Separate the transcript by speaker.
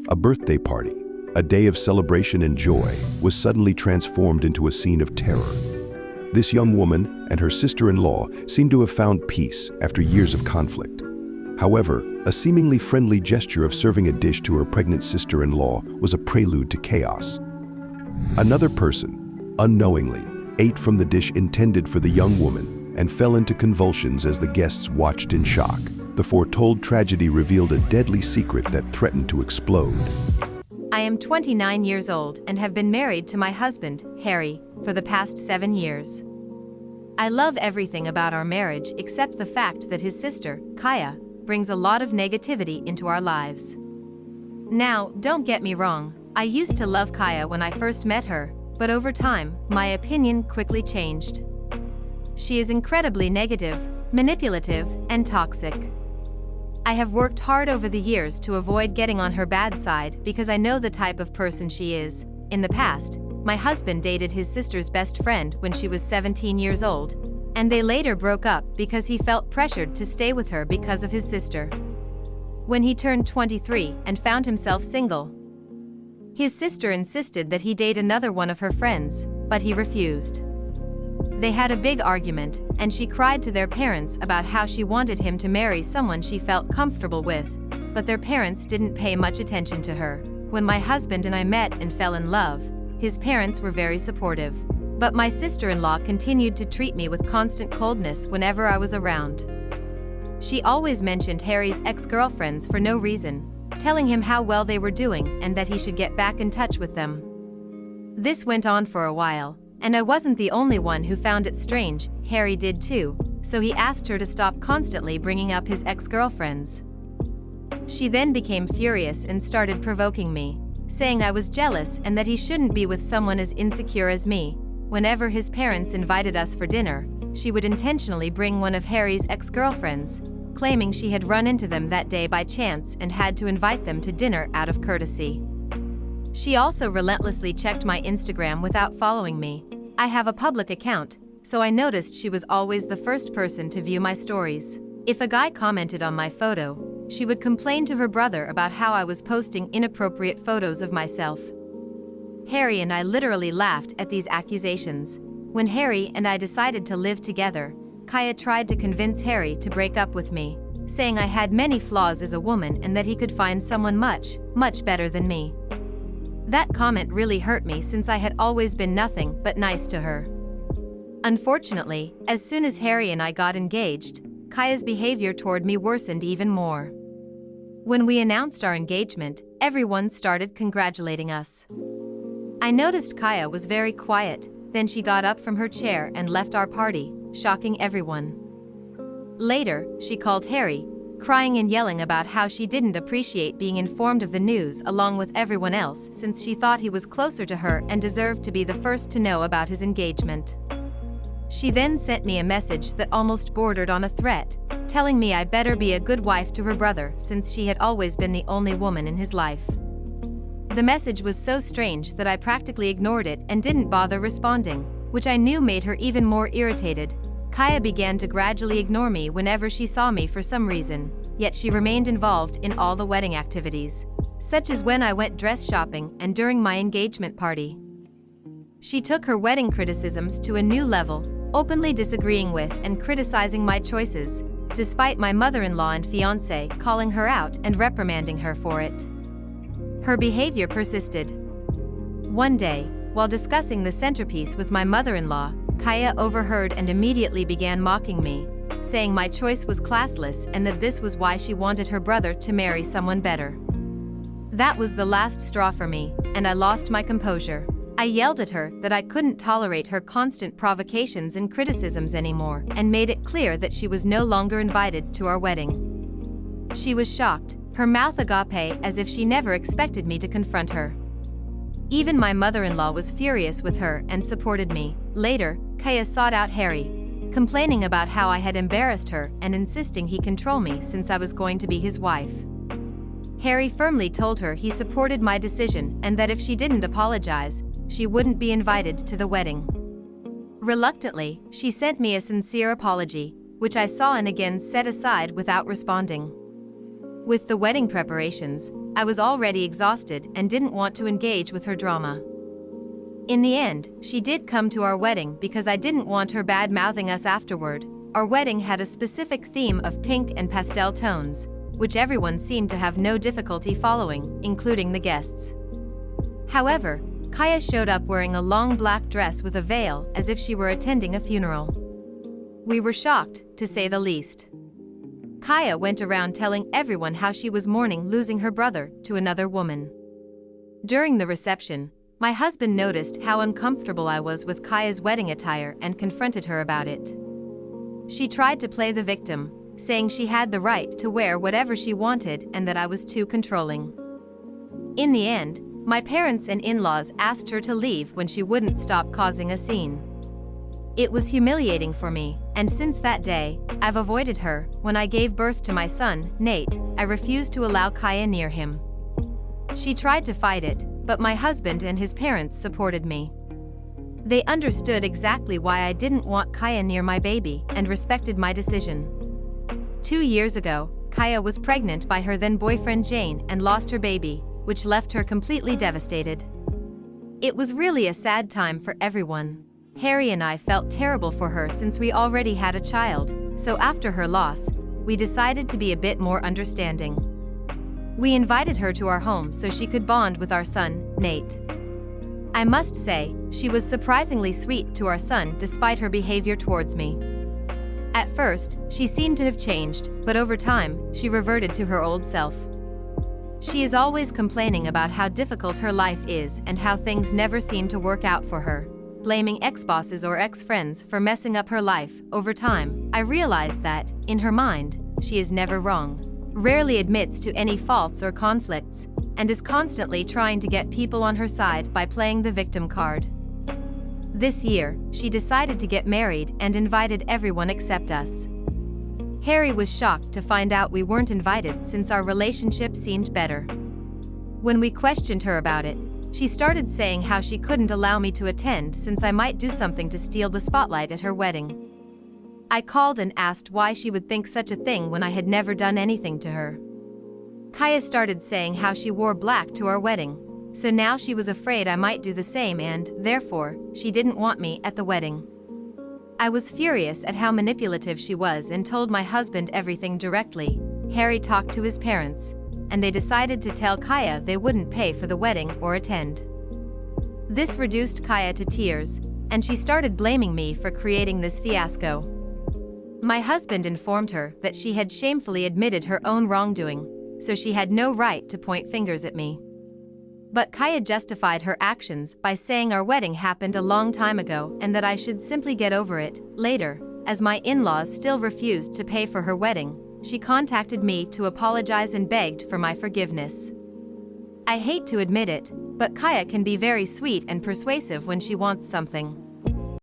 Speaker 1: A birthday party, a day of celebration and joy, was suddenly transformed into a scene of terror. This young woman and her sister-in-law seemed to have found peace after years of conflict. However, a seemingly friendly gesture of serving a dish to her pregnant sister-in-law was a prelude to chaos. Another person, unknowingly, ate from the dish intended for the young woman and fell into convulsions as the guests watched in shock. The foretold tragedy revealed a deadly secret that threatened to explode.
Speaker 2: I am 29 years old and have been married to my husband, Harry, for the past 7 years. I love everything about our marriage except the fact that his sister, Kaya, brings a lot of negativity into our lives. Now, don't get me wrong, I used to love Kaya when I first met her, but over time, my opinion quickly changed. She is incredibly negative, manipulative, and toxic. I have worked hard over the years to avoid getting on her bad side because I know the type of person she is. In the past, my husband dated his sister's best friend when she was 17 years old, and they later broke up because he felt pressured to stay with her because of his sister. When he turned 23 and found himself single, his sister insisted that he date another one of her friends, but he refused. They had a big argument, and she cried to their parents about how she wanted him to marry someone she felt comfortable with, but their parents didn't pay much attention to her. When my husband and I met and fell in love, his parents were very supportive. But my sister-in-law continued to treat me with constant coldness whenever I was around. She always mentioned Harry's ex-girlfriends for no reason, telling him how well they were doing and that he should get back in touch with them. This went on for a while, and I wasn't the only one who found it strange. Harry did too, so he asked her to stop constantly bringing up his ex-girlfriends. She then became furious and started provoking me, saying I was jealous and that he shouldn't be with someone as insecure as me. Whenever his parents invited us for dinner, she would intentionally bring one of Harry's ex-girlfriends, claiming she had run into them that day by chance and had to invite them to dinner out of courtesy. She also relentlessly checked my Instagram without following me. I have a public account, so I noticed she was always the first person to view my stories. If a guy commented on my photo, she would complain to her brother about how I was posting inappropriate photos of myself. Harry and I literally laughed at these accusations. When Harry and I decided to live together, Kaya tried to convince Harry to break up with me, saying I had many flaws as a woman and that he could find someone much, much better than me. That comment really hurt me since I had always been nothing but nice to her. Unfortunately, as soon as Harry and I got engaged, Kaya's behavior toward me worsened even more. When we announced our engagement, everyone started congratulating us. I noticed Kaya was very quiet, then she got up from her chair and left our party, shocking everyone. Later, she called Harry, crying and yelling about how she didn't appreciate being informed of the news along with everyone else since she thought he was closer to her and deserved to be the first to know about his engagement. She then sent me a message that almost bordered on a threat, telling me I better be a good wife to her brother since she had always been the only woman in his life. The message was so strange that I practically ignored it and didn't bother responding, which I knew made her even more irritated. Kaya began to gradually ignore me whenever she saw me for some reason, yet she remained involved in all the wedding activities, such as when I went dress shopping and during my engagement party. She took her wedding criticisms to a new level, openly disagreeing with and criticizing my choices, despite my mother-in-law and fiancé calling her out and reprimanding her for it. Her behavior persisted. One day, while discussing the centerpiece with my mother-in-law, Kaya overheard and immediately began mocking me, saying my choice was classless and that this was why she wanted her brother to marry someone better. That was the last straw for me, and I lost my composure. I yelled at her that I couldn't tolerate her constant provocations and criticisms anymore and made it clear that she was no longer invited to our wedding. She was shocked, her mouth agape as if she never expected me to confront her. Even my mother-in-law was furious with her and supported me. Later, Kaya sought out Harry, complaining about how I had embarrassed her and insisting he control me since I was going to be his wife. Harry firmly told her he supported my decision and that if she didn't apologize, she wouldn't be invited to the wedding. Reluctantly, she sent me a sincere apology, which I saw and again set aside without responding. With the wedding preparations, I was already exhausted and didn't want to engage with her drama. In the end, she did come to our wedding because I didn't want her bad-mouthing us afterward. Our wedding had a specific theme of pink and pastel tones, which everyone seemed to have no difficulty following, including the guests. However, Kaya showed up wearing a long black dress with a veil as if she were attending a funeral. We were shocked, to say the least. Kaya went around telling everyone how she was mourning losing her brother to another woman. During the reception, my husband noticed how uncomfortable I was with Kaya's wedding attire and confronted her about it. She tried to play the victim, saying she had the right to wear whatever she wanted and that I was too controlling. In the end, my parents and in-laws asked her to leave when she wouldn't stop causing a scene. It was humiliating for me, and since that day, I've avoided her. When I gave birth to my son, Nate, I refused to allow Kaya near him. She tried to fight it, but my husband and his parents supported me. They understood exactly why I didn't want Kaya near my baby and respected my decision. 2 years ago, Kaya was pregnant by her then-boyfriend Jane and lost her baby, which left her completely devastated. It was really a sad time for everyone. Harry and I felt terrible for her since we already had a child, so after her loss, we decided to be a bit more understanding. We invited her to our home so she could bond with our son, Nate. I must say, she was surprisingly sweet to our son despite her behavior towards me. At first, she seemed to have changed, but over time, she reverted to her old self. She is always complaining about how difficult her life is and how things never seem to work out for her, blaming ex-bosses or ex-friends for messing up her life. Over time, I realized that, in her mind, she is never wrong, rarely admits to any faults or conflicts, and is constantly trying to get people on her side by playing the victim card. This year, she decided to get married and invited everyone except us. Harry was shocked to find out we weren't invited since our relationship seemed better. When we questioned her about it, she started saying how she couldn't allow me to attend since I might do something to steal the spotlight at her wedding. I called and asked why she would think such a thing when I had never done anything to her. Kaya started saying how she wore black to our wedding, so now she was afraid I might do the same and, therefore, she didn't want me at the wedding. I was furious at how manipulative she was and told my husband everything directly. Harry talked to his parents, and they decided to tell Kaya they wouldn't pay for the wedding or attend. This reduced Kaya to tears, and she started blaming me for creating this fiasco. My husband informed her that she had shamefully admitted her own wrongdoing, so she had no right to point fingers at me. But Kaya justified her actions by saying our wedding happened a long time ago and that I should simply get over it. Later, as my in-laws still refused to pay for her wedding, she contacted me to apologize and begged for my forgiveness. I hate to admit it, but Kaya can be very sweet and persuasive when she wants something.